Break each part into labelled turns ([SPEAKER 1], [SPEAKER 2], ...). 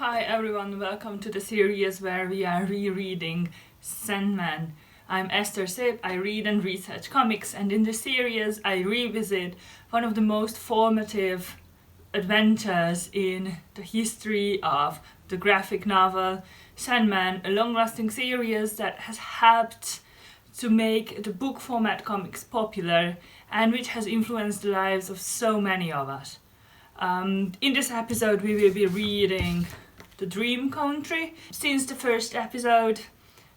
[SPEAKER 1] Hi everyone, welcome to the series where we are rereading Sandman. I'm Eszter, I read and research comics, and in this series I revisit one of the most formative adventures in the history of the graphic novel Sandman, a long-lasting series that has helped to make the book format comics popular and which has influenced the lives of so many of us. In this episode we will be reading The Dream Country. Since the first episode,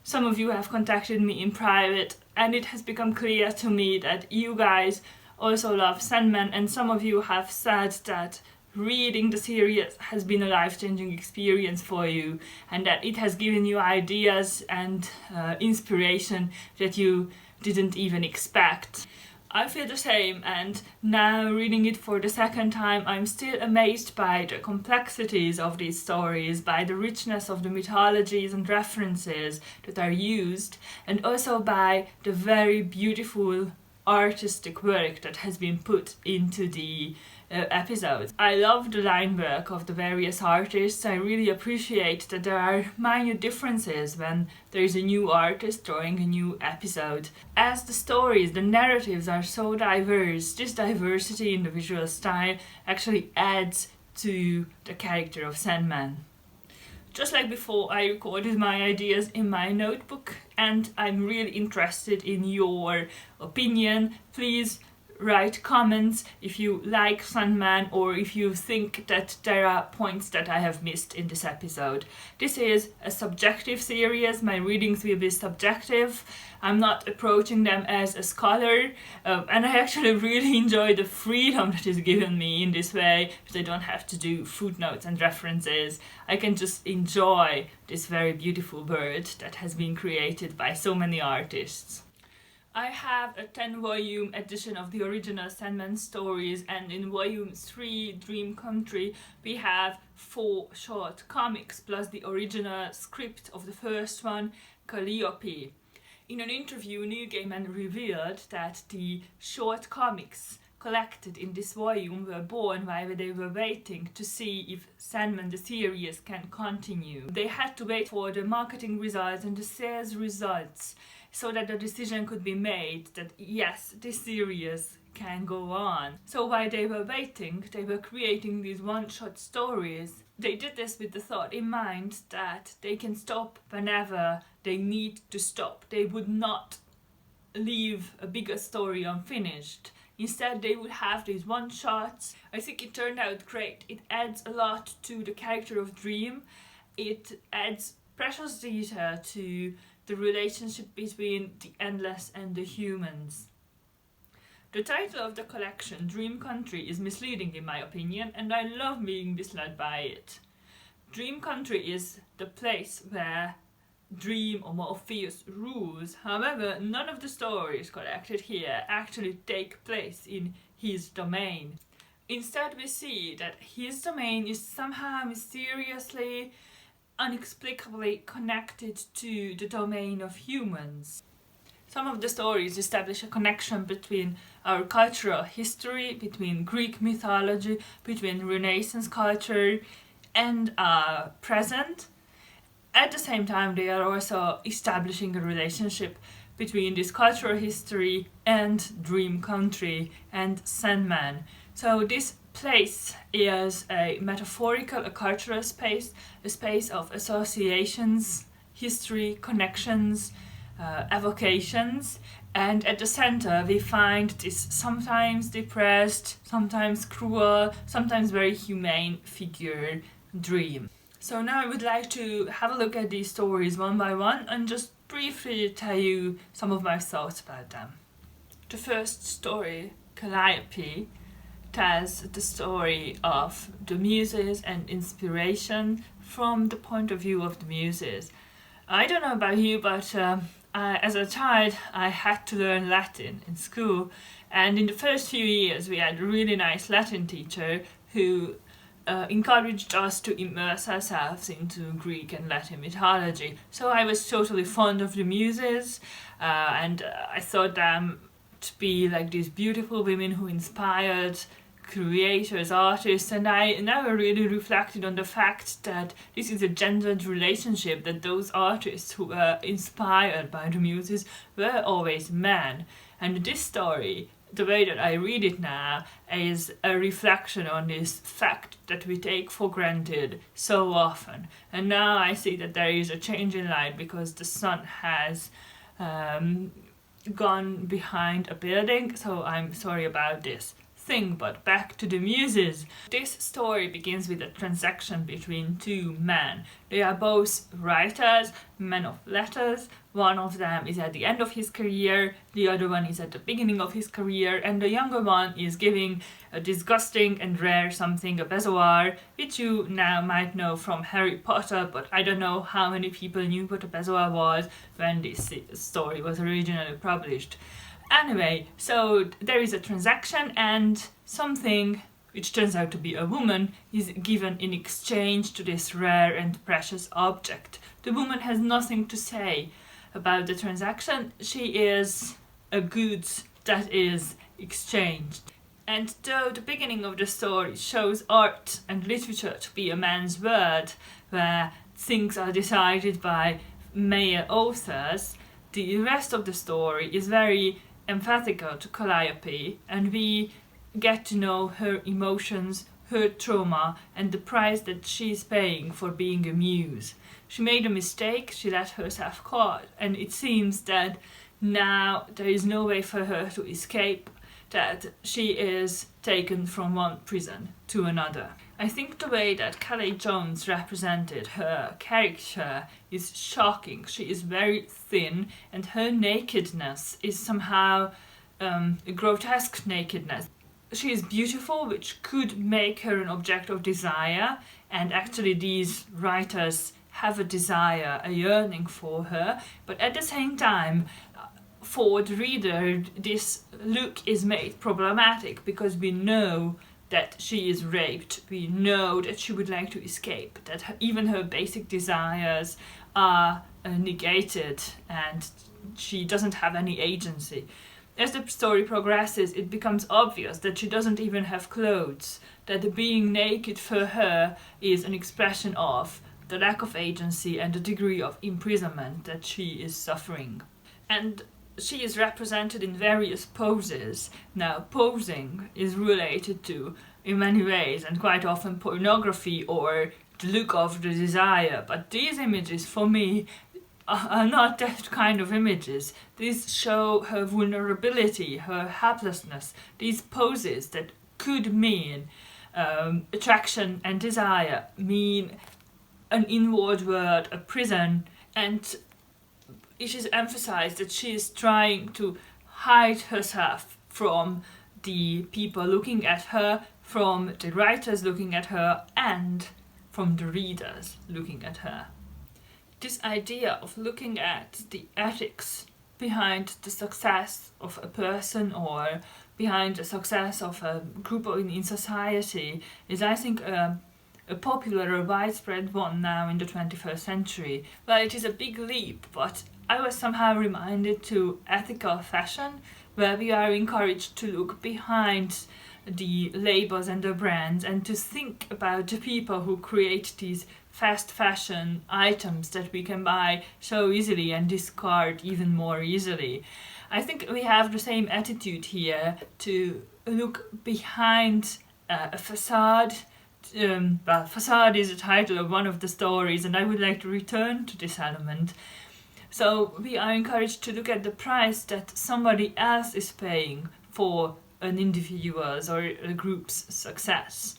[SPEAKER 1] some of you have contacted me in private and it has become clear to me that you guys also love Sandman, and some of you have said that reading the series has been a life-changing experience for you and that it has given you ideas and inspiration that you didn't even expect. I feel the same, and now reading it for the second time, I'm still amazed by the complexities of these stories, by the richness of the mythologies and references that are used, and also by the very beautiful artistic work that has been put into the episodes. I love the line work of the various artists. I really appreciate that there are minor differences when there is a new artist drawing a new episode. As the stories, the narratives are so diverse, this diversity in the visual style actually adds to the character of Sandman. Just like before, I recorded my ideas in my notebook and I'm really interested in your opinion. Please write comments if you like Sandman or if you think that there are points that I have missed in this episode. This is a subjective series, my readings will be subjective. I'm not approaching them as a scholar, and I actually really enjoy the freedom that is given me in this way, because I don't have to do footnotes and references. I can just enjoy this very beautiful world that has been created by so many artists. I have a 10-volume edition of the original Sandman stories, and in volume 3, Dream Country, we have 4 short comics plus the original script of the first one, Calliope. In an interview, Neil Gaiman revealed that the short comics collected in this volume were born while they were waiting to see if Sandman the series can continue. They had to wait for the marketing results and the sales results so that the decision could be made that yes, this series can go on. So while they were waiting, they were creating these one-shot stories. They did this with the thought in mind that they can stop whenever they need to stop. They would not leave a bigger story unfinished. Instead, they would have these one-shots. I think it turned out great. It adds a lot to the character of Dream. It adds precious detail to the relationship between the endless and the humans. The title of the collection, Dream Country, is misleading in my opinion, and I love being misled by it. Dream Country is the place where Dream or Morpheus rules. However, none of the stories collected here actually take place in his domain. Instead, we see that his domain is somehow mysteriously, inexplicably connected to the domain of humans. Some of the stories establish a connection between our cultural history, between Greek mythology, between Renaissance culture and our present. At the same time, they are also establishing a relationship between this cultural history and Dream Country and Sandman. So this place is a metaphorical, a cultural space, a space of associations, history, connections, evocations, and at the center we find this sometimes depressed, sometimes cruel, sometimes very humane figure, Dream. So now I would like to have a look at these stories one by one and just briefly tell you some of my thoughts about them. The first story, Calliope, tells the story of the Muses and inspiration from the point of view of the Muses. I don't know about you, but as a child I had to learn Latin in school, and in the first few years we had a really nice Latin teacher who encouraged us to immerse ourselves into Greek and Latin mythology. So I was totally fond of the Muses, and I thought them to be like these beautiful women who inspired creators, artists, and I never really reflected on the fact that this is a gendered relationship, that those artists who were inspired by the Muses were always men. And this story, the way that I read it now, is a reflection on this fact that we take for granted so often. And now I see that there is a change in light because the sun has gone behind a building, so I'm sorry about this thing, but back to the Muses. This story begins with a transaction between two men. They are both writers, men of letters. One of them is at the end of his career, the other one is at the beginning of his career, and the younger one is giving a disgusting and rare something, a bezoar, which you now might know from Harry Potter, but I don't know how many people knew what a bezoar was when this story was originally published. Anyway, so there is a transaction and something which turns out to be a woman is given in exchange to this rare and precious object. The woman has nothing to say about the transaction. She is a goods that is exchanged. And though the beginning of the story shows art and literature to be a man's world, where things are decided by male authors, the rest of the story is very empathical to Calliope, and we get to know her emotions, her trauma, and the price that she's paying for being a muse. She made a mistake, she let herself caught, and it seems that now there is no way for her to escape, that she is taken from one prison to another. I think the way that Kelly Jones represented her character is shocking. She is very thin and her nakedness is somehow a grotesque nakedness. She is beautiful, which could make her an object of desire, and actually these writers have a desire, a yearning for her, but at the same time, for the reader, this look is made problematic because we know that she is raped, we know that she would like to escape, that even her basic desires are negated and she doesn't have any agency. As the story progresses, it becomes obvious that she doesn't even have clothes, that being naked for her is an expression of the lack of agency and the degree of imprisonment that she is suffering. And she is represented in various poses. Now, posing is related to, in many ways, and quite often, pornography or the look of the desire. But these images, for me, are not that kind of images. These show her vulnerability, her helplessness. These poses that could mean attraction and desire mean an inward world, a prison, and it is emphasized that she is trying to hide herself from the people looking at her, from the writers looking at her, and from the readers looking at her. This idea of looking at the ethics behind the success of a person or behind the success of a group in society is, I think, a popular, a widespread one now in the 21st century. Well, it is a big leap, but I was somehow reminded to ethical fashion, where we are encouraged to look behind the labels and the brands and to think about the people who create these fast fashion items that we can buy so easily and discard even more easily. I think we have the same attitude here, to look behind a facade. Facade is the title of one of the stories, and I would like to return to this element. So we are encouraged to look at the price that somebody else is paying for an individual's or a group's success.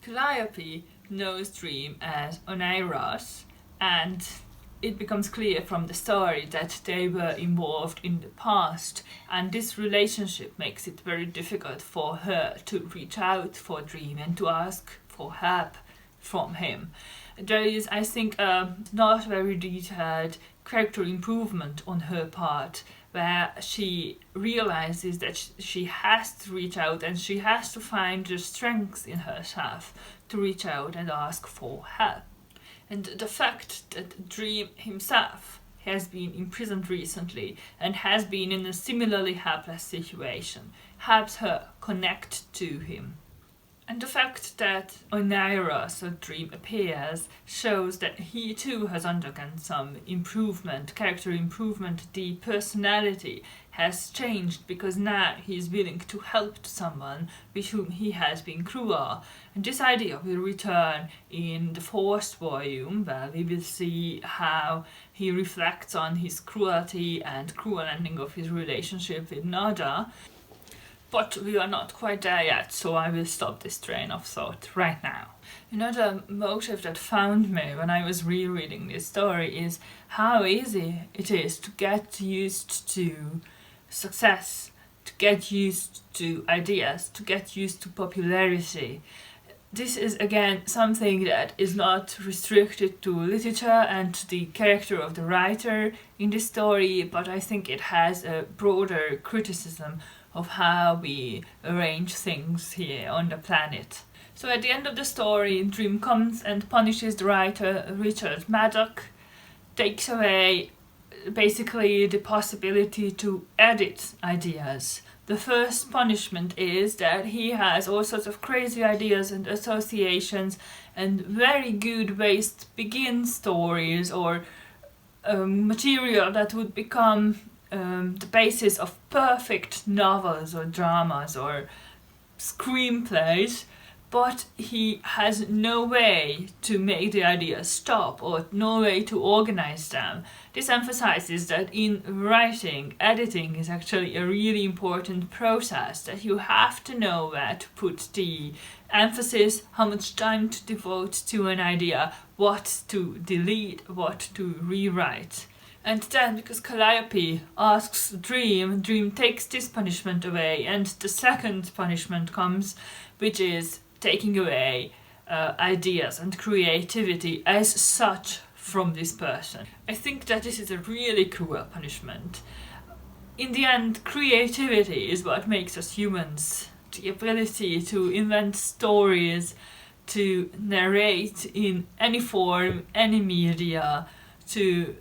[SPEAKER 1] Calliope knows Dream as Oneiros, and it becomes clear from the story that they were involved in the past, and this relationship makes it very difficult for her to reach out for Dream and to ask for help from him. There is, I think, a not very detailed character improvement on her part, where she realizes that she has to reach out and she has to find the strength in herself to reach out and ask for help. And the fact that Dream himself has been imprisoned recently and has been in a similarly helpless situation, helps her connect to him. And the fact that Oneiros, a dream, appears shows that he too has undergone some improvement, character improvement. The personality has changed because now he is willing to help someone with whom he has been cruel. And this idea will return in the fourth volume, where we will see how he reflects on his cruelty and cruel ending of his relationship with Nada. But we are not quite there yet, so I will stop this train of thought right now. Another motive that found me when I was rereading this story is how easy it is to get used to success, to get used to ideas, to get used to popularity. This is again something that is not restricted to literature and to the character of the writer in this story, but I think it has a broader criticism of how we arrange things here on the planet. So at the end of the story, Dream comes and punishes the writer Richard Maddock, takes away basically the possibility to edit ideas. The first punishment is that he has all sorts of crazy ideas and associations and very good ways to begin stories or material that would become the basis of perfect novels or dramas or screenplays, but he has no way to make the ideas stop or no way to organize them. This emphasizes that in writing, editing is actually a really important process, that you have to know where to put the emphasis, how much time to devote to an idea, what to delete, what to rewrite. And then, because Calliope asks Dream takes this punishment away, and the second punishment comes, which is taking away ideas and creativity as such from this person. I think that this is a really cruel punishment. In the end, creativity is what makes us humans. The ability to invent stories, to narrate in any form, any media, to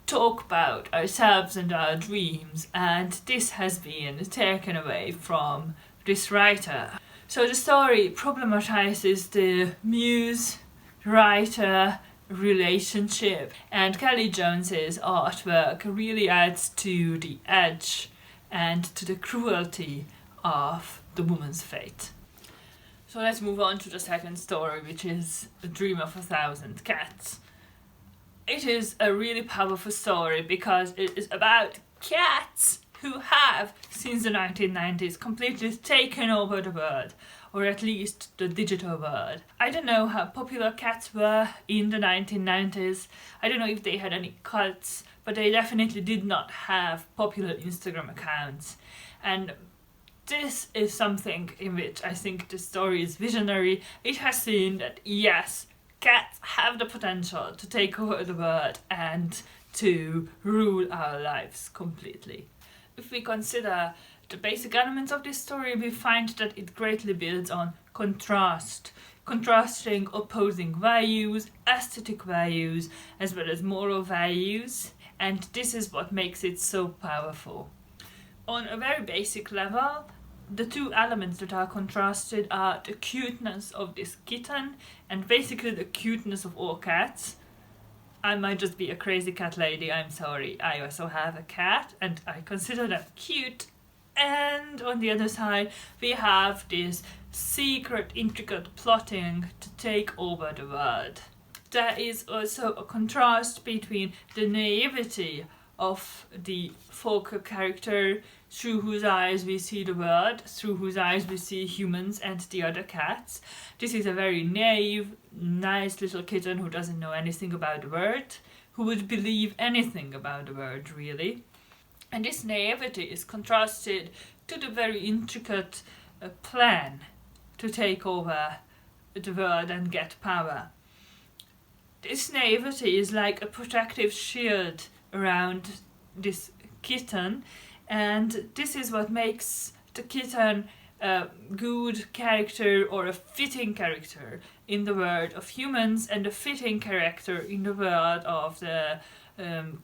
[SPEAKER 1] talk about ourselves and our dreams, and this has been taken away from this writer. So the story problematizes the muse-writer relationship, and Kelly Jones's artwork really adds to the edge and to the cruelty of the woman's fate. So let's move on to the second story, which is The Dream of 1,000 Cats. It is a really powerful story because it is about cats who have, since the 1990s, completely taken over the world, or at least the digital world. I don't know how popular cats were in the 1990s. I don't know if they had any cults, but they definitely did not have popular Instagram accounts. And this is something in which I think the story is visionary. It has seen that, yes, cats have the potential to take over the world and to rule our lives completely. If we consider the basic elements of this story, we find that it greatly builds on contrast, contrasting opposing values, aesthetic values, as well as moral values, and this is what makes it so powerful. On a very basic level, the two elements that are contrasted are the cuteness of this kitten and basically the cuteness of all cats. I might just be a crazy cat lady, I'm sorry. I also have a cat and I consider them cute. And on the other side, we have this secret, intricate plotting to take over the world. There is also a contrast between the naivety of the focal character, through whose eyes we see the world, through whose eyes we see humans and the other cats. This is a very naive, nice little kitten who doesn't know anything about the world, who would believe anything about the world, really. And this naivety is contrasted to the very intricate plan to take over the world and get power. This naivety is like a protective shield around this kitten, and this is what makes the kitten a good character or a fitting character in the world of humans and a fitting character in the world of the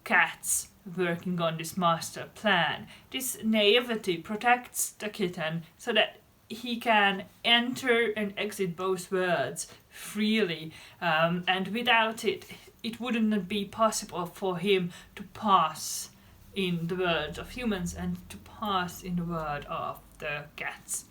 [SPEAKER 1] cats working on this master plan. This naivety protects the kitten so that he can enter and exit both worlds freely, and without it, it wouldn't be possible for him to pass in the world of humans and to pass in the world of the cats.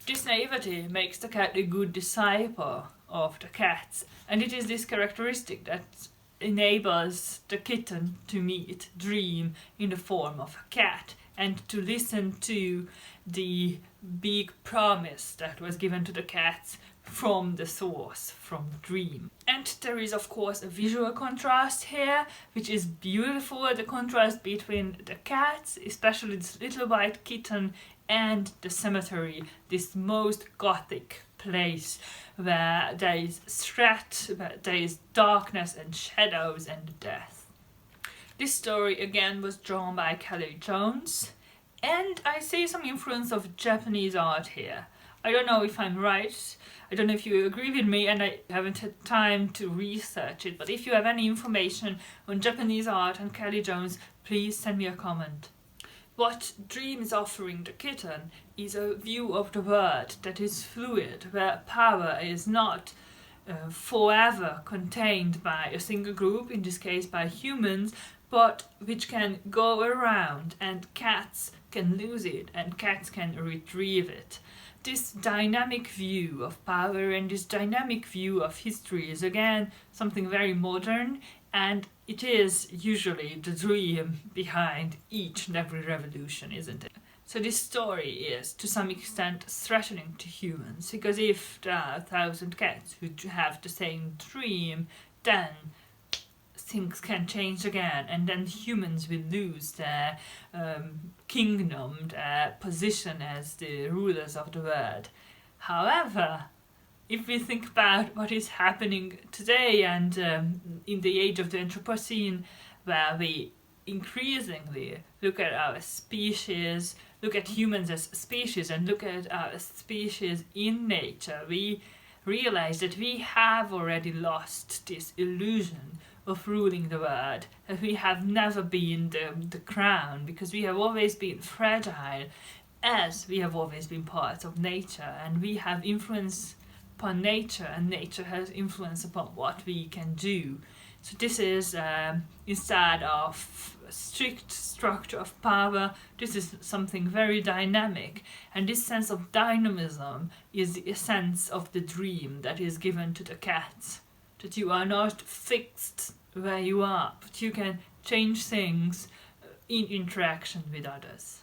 [SPEAKER 1] This naivety makes the cat a good disciple of the cats, and it is this characteristic that enables the kitten to meet Dream in the form of a cat and to listen to the big promise that was given to the cats from the source, from Dream. And there is of course a visual contrast here, which is beautiful, the contrast between the cats, especially this little white kitten, and the cemetery, this most gothic place where there is threat, where there is darkness and shadows and death. This story again was drawn by Kelly Jones, and I see some influence of Japanese art here. I don't know if I'm right, I don't know if you agree with me, and I haven't had time to research it, but if you have any information on Japanese art and Kelly Jones, please send me a comment. What Dream is offering the kitten is a view of the world that is fluid, where power is not forever contained by a single group, in this case by humans, but which can go around, and cats can lose it and cats can retrieve it. This dynamic view of power and this dynamic view of history is again something very modern, and it is usually the dream behind each and every revolution, isn't it? So this story is to some extent threatening to humans, because if there are 1,000 cats who have the same dream, then things can change again, and then humans will lose their kingdom, their position as the rulers of the world. However, if we think about what is happening today and in the age of the Anthropocene, where we increasingly look at our species, look at humans as species, and look at our species in nature, we realize that we have already lost this illusion of ruling the world, that we have never been the crown, because we have always been fragile, as we have always been part of nature, and we have influence upon nature, and nature has influence upon what we can do. So this is, instead of a strict structure of power, this is something very dynamic, and this sense of dynamism is the essence of the dream that is given to the cats, that you are not fixed where you are, but you can change things in interaction with others.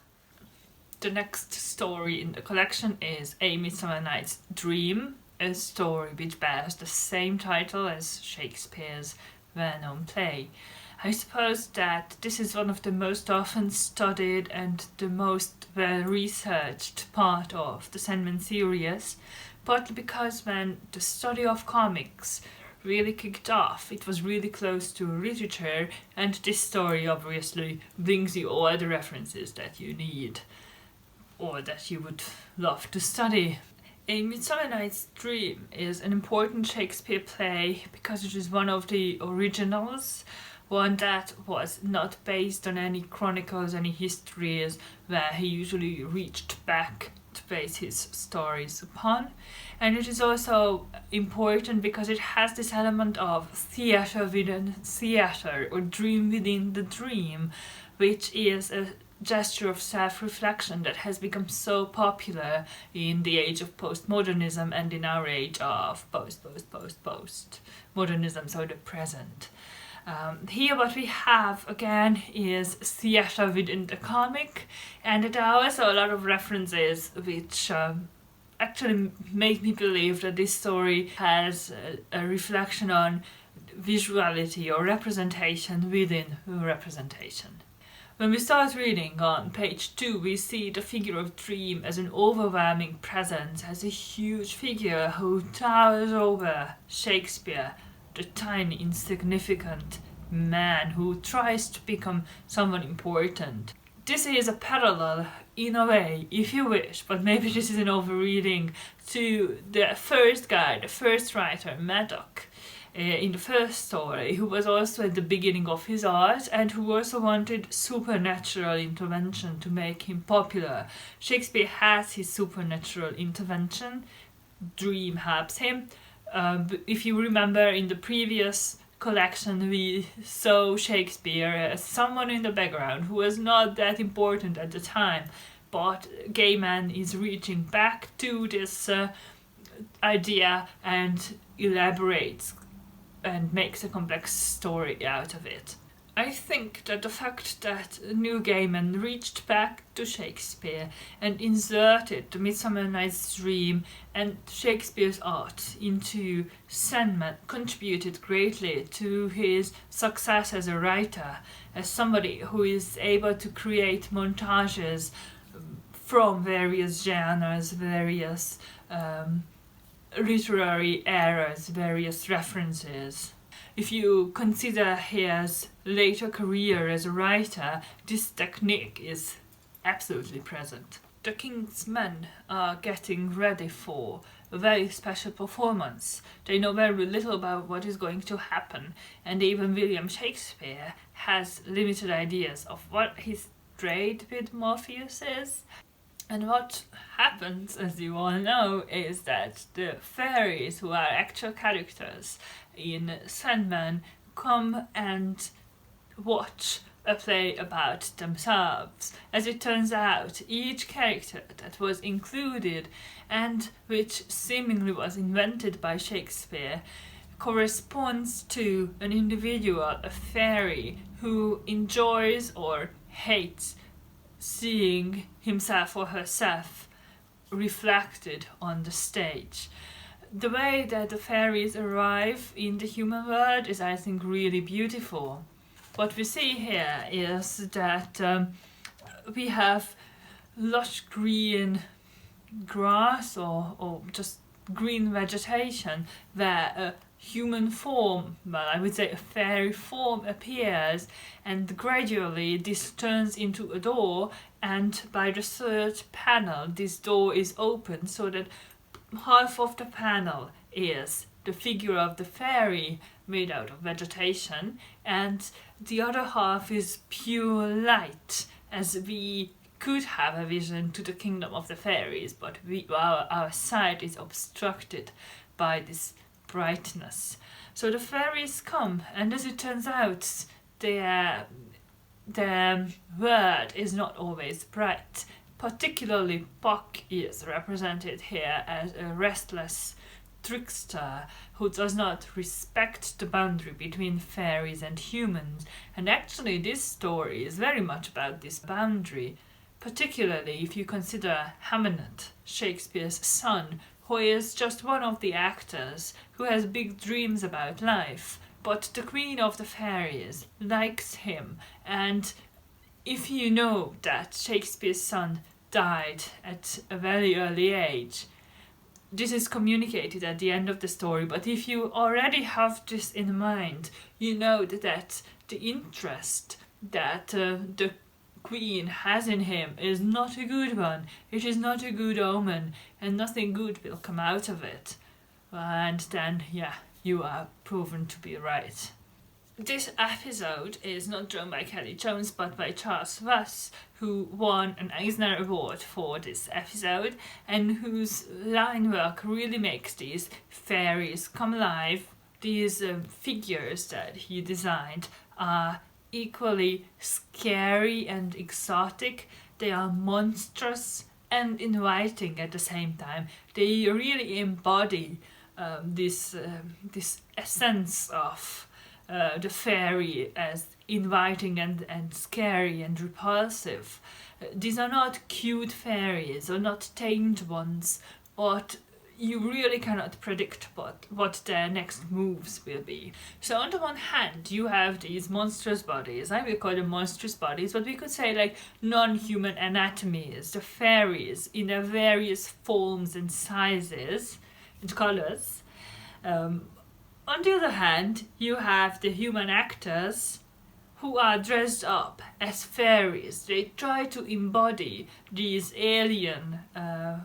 [SPEAKER 1] The next story in the collection is A Midsummer Night's Dream, a story which bears the same title as Shakespeare's well-known play. I suppose that this is one of the most often studied and the most well-researched part of the Sandman series, partly because when the study of comics really kicked off, it was really close to literature, and this story obviously brings you all the references that you need or that you would love to study. A Midsummer Night's Dream is an important Shakespeare play because it is one of the originals, one that was not based on any chronicles, any histories, where he usually reached back to base his stories upon. And it is also important because it has this element of theatre within theatre, or dream within the dream, which is a gesture of self-reflection that has become so popular in the age of postmodernism and in our age of post-modernism, so the present. Here what we have again is theatre within the comic, and there are also a lot of references which actually make me believe that this story has a reflection on visuality or representation within representation. When we start reading on page 2, we see the figure of Dream as an overwhelming presence, as a huge figure who towers over Shakespeare, the tiny, insignificant man who tries to become someone important. This is a parallel, in a way, if you wish, but maybe this is an overreading, to the first guy, the first writer, Madoc. in the first story, who was also at the beginning of his art and who also wanted supernatural intervention to make him popular. Shakespeare has his supernatural intervention. Dream helps him. If you remember, in the previous collection we saw Shakespeare as someone in the background who was not that important at the time, but Gaiman is reaching back to this idea and elaborates and makes a complex story out of it. I think that the fact that Neil Gaiman reached back to Shakespeare and inserted the Midsummer Night's Dream and Shakespeare's art into Sandman contributed greatly to his success as a writer, as somebody who is able to create montages from various genres, various literary eras, various references. If you consider his later career as a writer, this technique is absolutely present. The King's Men are getting ready for a very special performance. They know very little about what is going to happen, and even William Shakespeare has limited ideas of what his trade with Morpheus is. And what happens, as you all know, is that the fairies, who are actual characters in Sandman, come and watch a play about themselves. As it turns out, each character that was included and which seemingly was invented by Shakespeare corresponds to an individual, a fairy, who enjoys or hates seeing himself or herself reflected on the stage. The way that the fairies arrive in the human world is, I think, really beautiful. What we see here is that we have lush green grass or just green vegetation where a human form, well, I would say a fairy form, appears, and gradually this turns into a door, and by the third panel this door is open so that half of the panel is the figure of the fairy made out of vegetation, and the other half is pure light, as we could have a vision to the kingdom of the fairies, but our sight is obstructed by this brightness. So the fairies come, and as it turns out, their world is not always bright. Particularly Puck is represented here as a restless trickster who does not respect the boundary between fairies and humans, and actually this story is very much about this boundary, particularly if you consider Hamnet, Shakespeare's son, who is just one of the actors who has big dreams about life, but the Queen of the Fairies likes him, and if you know that Shakespeare's son died at a very early age, this is communicated at the end of the story, but if you already have this in mind, you know that the interest that the Queen has in him is not a good one. It is not a good omen, and nothing good will come out of it. And then, you are proven to be right. This episode is not drawn by Kelly Jones but by Charles Russ, who won an Eisner Award for this episode and whose line work really makes these fairies come alive. These figures that he designed are equally scary and exotic. They are monstrous and inviting at the same time. They really embody this essence of the fairy as inviting and scary and repulsive. These are not cute fairies or not tamed ones, but you really cannot predict what their next moves will be. So on the one hand, you have these monstrous bodies. I will call them monstrous bodies, but we could say like non-human anatomies, the fairies in their various forms and sizes and colors. On the other hand, you have the human actors who are dressed up as fairies. They try to embody these alien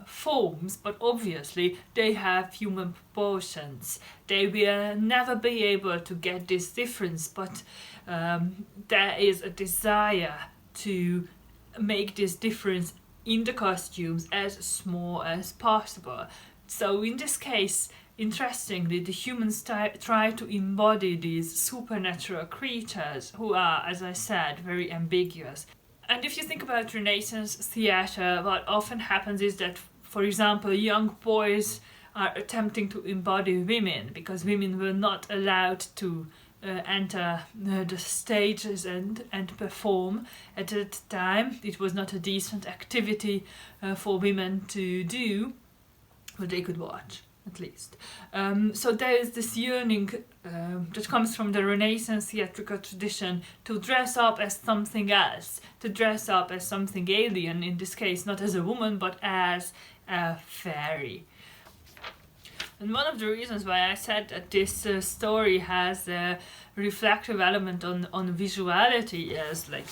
[SPEAKER 1] forms, but obviously they have human proportions. They will never be able to get this difference, but there is a desire to make this difference in the costumes as small as possible. So in this case, interestingly, the humans try to embody these supernatural creatures who are, as I said, very ambiguous. And if you think about Renaissance theatre, what often happens is that, for example, young boys are attempting to embody women because women were not allowed to enter the stages and perform at that time. It was not a decent activity for women to do, but they could watch. At least. So there is this yearning that comes from the Renaissance theatrical tradition to dress up as something else, to dress up as something alien, in this case not as a woman but as a fairy. And one of the reasons why I said that this story has a reflective element on visuality is like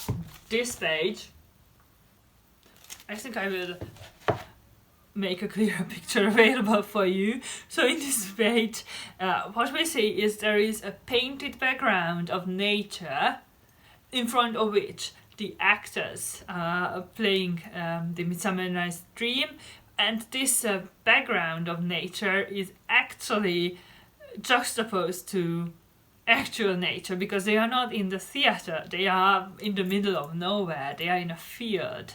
[SPEAKER 1] this page. I think I will make a clearer picture available for you. So in this page, what we see is there is a painted background of nature in front of which the actors are playing the Midsummer Night's Dream, and this background of nature is actually juxtaposed to actual nature, because they are not in the theatre, they are in the middle of nowhere, they are in a field.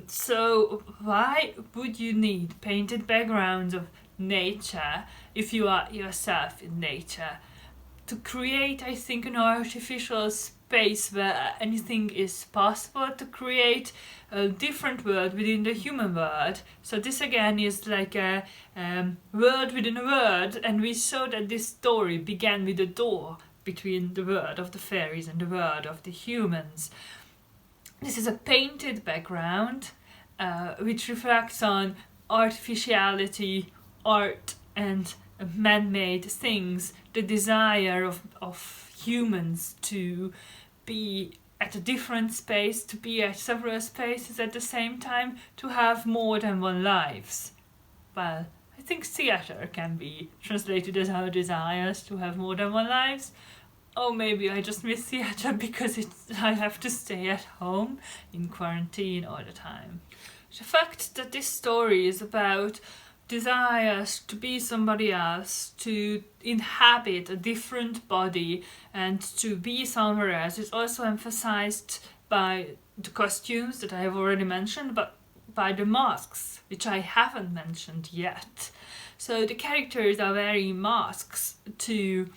[SPEAKER 1] So why would you need painted backgrounds of nature if you are yourself in nature? To create, I think, an artificial space where anything is possible, to create a different world within the human world. So this again is like a world within a world, and we saw that this story began with a door between the world of the fairies and the world of the humans. This is a painted background which reflects on artificiality, art and man-made things, the desire of humans to be at a different space, to be at several spaces at the same time, to have more than one lives. Well, I think theatre can be translated as our desires to have more than one lives. Oh, maybe I just miss theatre because I have to stay at home in quarantine all the time. The fact that this story is about desires to be somebody else, to inhabit a different body and to be somewhere else is also emphasized by the costumes that I have already mentioned, but by the masks, which I haven't mentioned yet. So the characters are wearing masks to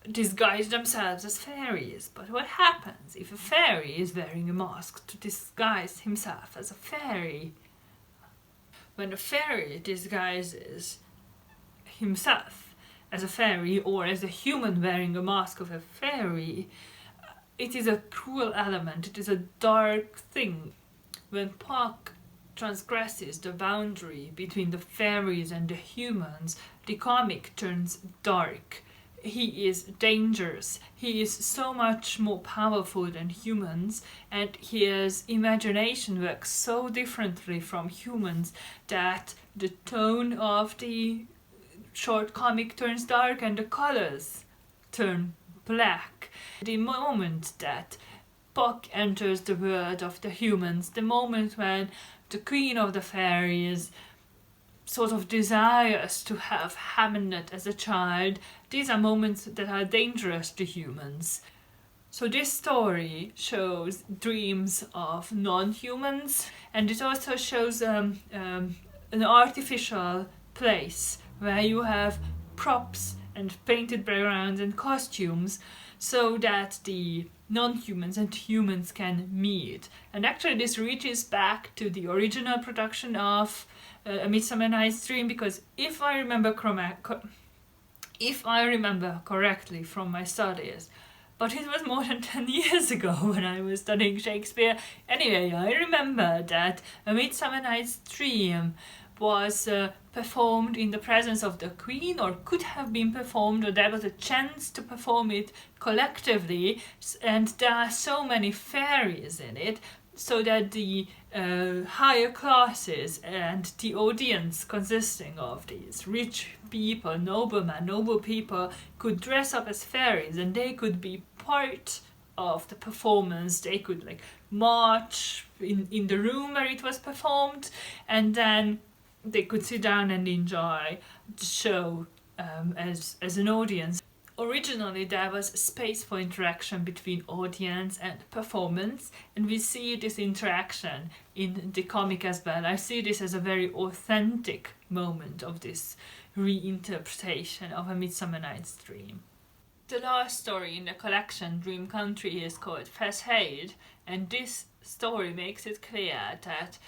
[SPEAKER 1] disguise themselves as fairies. But what happens if a fairy is wearing a mask to disguise himself as a fairy? When a fairy disguises himself as a fairy or as a human wearing a mask of a fairy, it is a cruel element, it is a dark thing. When Puck transgresses the boundary between the fairies and the humans, the comic turns dark. He is dangerous. He is so much more powerful than humans, and his imagination works so differently from humans that the tone of the short comic turns dark and the colors turn black. The moment that Puck enters the world of the humans, the moment when the queen of the fairies sort of desires to have Hamnet as a child, these are moments that are dangerous to humans. So this story shows dreams of non-humans, and it also shows an artificial place where you have props and painted backgrounds and costumes so that the non-humans and humans can meet. And actually this reaches back to the original production of A Midsummer Night's Dream, because if I remember correctly from my studies, but it was more than 10 years ago when I was studying Shakespeare. Anyway, I remember that A Midsummer Night's Dream was performed in the presence of the queen, or could have been performed, or there was a chance to perform it collectively, and there are so many fairies in it, so that the higher classes and the audience consisting of these rich people, noblemen, noble people, could dress up as fairies, and they could be part of the performance. They could like march in the room where it was performed, and then they could sit down and enjoy the show as an audience. Originally, there was space for interaction between audience and performance, and we see this interaction in the comic as well. I see this as a very authentic moment of this reinterpretation of A Midsummer Night's Dream. The last story in the collection, Dream Country, is called Facade, and this story makes it clear that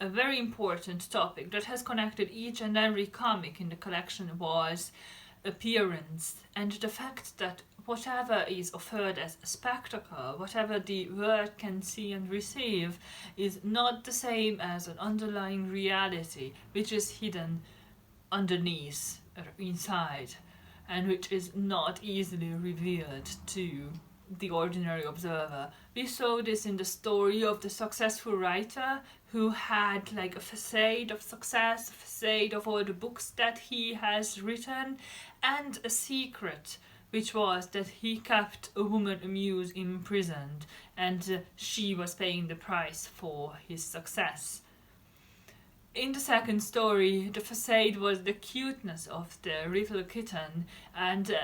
[SPEAKER 1] a very important topic that has connected each and every comic in the collection was appearance, and the fact that whatever is offered as a spectacle, whatever the world can see and receive, is not the same as an underlying reality which is hidden underneath or inside, and which is not easily revealed to the ordinary observer. We saw this in the story of the successful writer who had like a facade of success, a facade of all the books that he has written, and a secret, which was that he kept a woman, a muse, imprisoned, and she was paying the price for his success. In the second story, the facade was the cuteness of the little kitten, and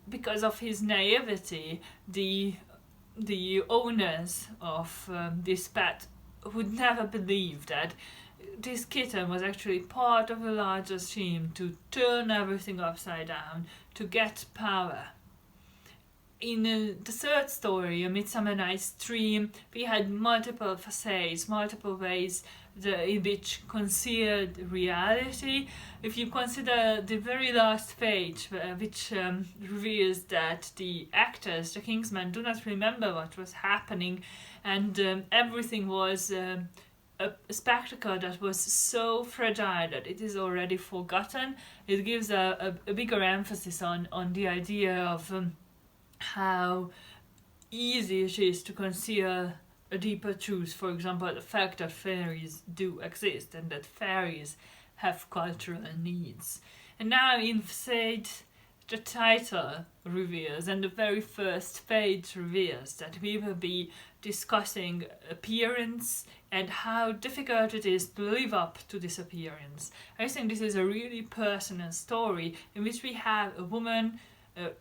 [SPEAKER 1] because of his naivety, the owners of this pet would never believe that this kitten was actually part of a larger scheme to turn everything upside down, to get power. In the third story, A Midsummer Night's Dream, we had multiple facades, multiple ways in which concealed reality. If you consider the very last page, which reveals that the actors, the Kingsmen, do not remember what was happening, and everything was a spectacle that was so fragile that it is already forgotten, it gives a bigger emphasis on the idea of how easy it is to conceal a deeper truth. For example, the fact that fairies do exist and that fairies have cultural needs. And now in Facade, the title reveals, and the very first page reveals, that we will be discussing appearance and how difficult it is to live up to this appearance. I think this is a really personal story in which we have a woman,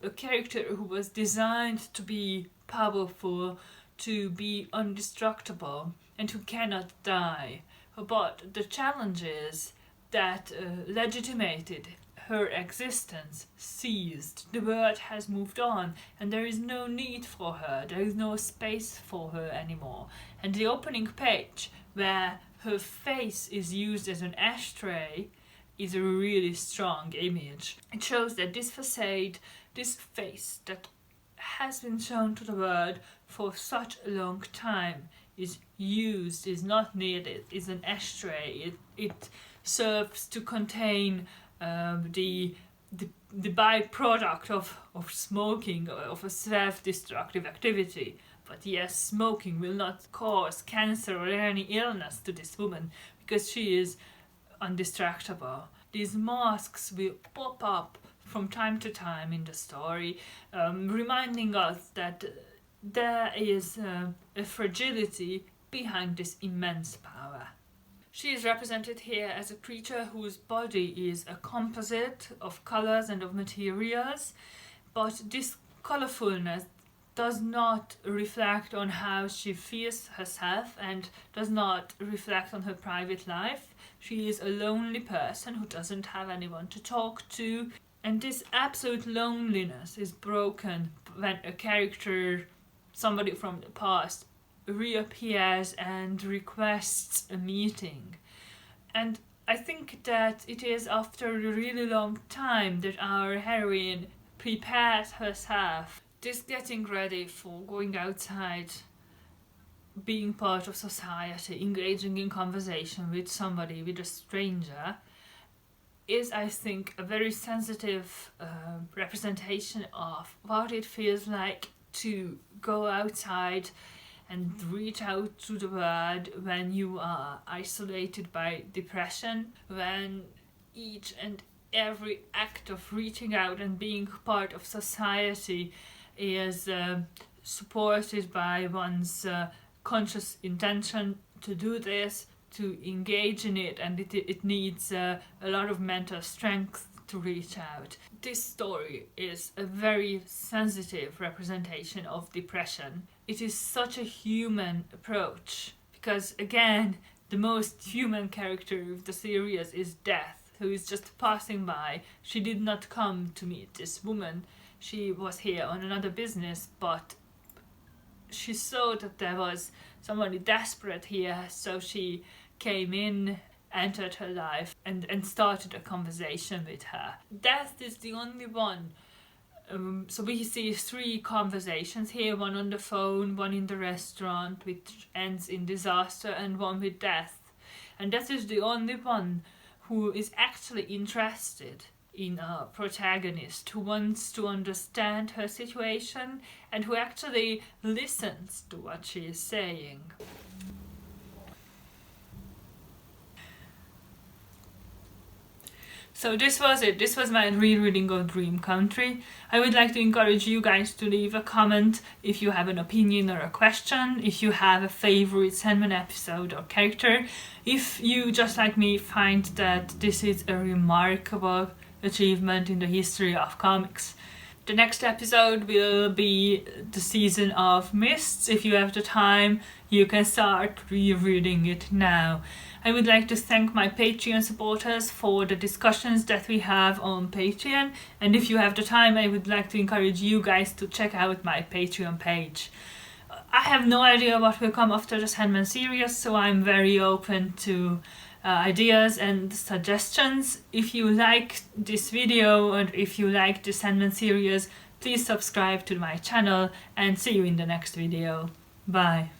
[SPEAKER 1] a character who was designed to be powerful, to be indestructible, and who cannot die. But the challenges that legitimated her existence ceased. The world has moved on, and there is no need for her, there is no space for her anymore. And the opening page, where her face is used as an ashtray, is a really strong image. It shows that this facade, this face that has been shown to the world for such a long time, is used, is not needed, is an ashtray. It serves to contain the byproduct of smoking, of a self-destructive activity. But yes, smoking will not cause cancer or any illness to this woman because she is undistractable. These masks will pop up from time to time in the story, reminding us that there is a fragility behind this immense power. She is represented here as a creature whose body is a composite of colors and of materials, but this colorfulness does not reflect on how she feels herself and does not reflect on her private life. She is a lonely person who doesn't have anyone to talk to, and this absolute loneliness is broken when a character, somebody from the past, reappears and requests a meeting. And I think that it is after a really long time that our heroine prepares herself, just getting ready for going outside, being part of society, engaging in conversation with somebody, with a stranger. is, I think, a very sensitive representation of what it feels like to go outside and reach out to the world when you are isolated by depression, when each and every act of reaching out and being part of society is supported by one's conscious intention to do this, to engage in it, and it needs a lot of mental strength to reach out. This story is a very sensitive representation of depression. It is such a human approach because, again, the most human character of the series is Death, who is just passing by. She did not come to meet this woman. She was here on another business, but she saw that there was somebody desperate here, so she came in, entered her life, and started a conversation with her. Death is the only one. So we see 3 conversations here, one on the phone, one in the restaurant, which ends in disaster, and one with Death. And Death is the only one who is actually interested in a protagonist, who wants to understand her situation and who actually listens to what she is saying. So this was it. This was my rereading of Dream Country. I would like to encourage you guys to leave a comment if you have an opinion or a question, if you have a favorite Sandman episode or character, if you, just like me, find that this is a remarkable achievement in the history of comics. The next episode will be the season of Mists. If you have the time, you can start rereading it now. I would like to thank my Patreon supporters for the discussions that we have on Patreon, and if you have the time, I would like to encourage you guys to check out my Patreon page. I have no idea what will come after the Sandman series, so I'm very open to ideas and suggestions. If you like this video or if you like the Sandman series, please subscribe to my channel and see you in the next video. Bye.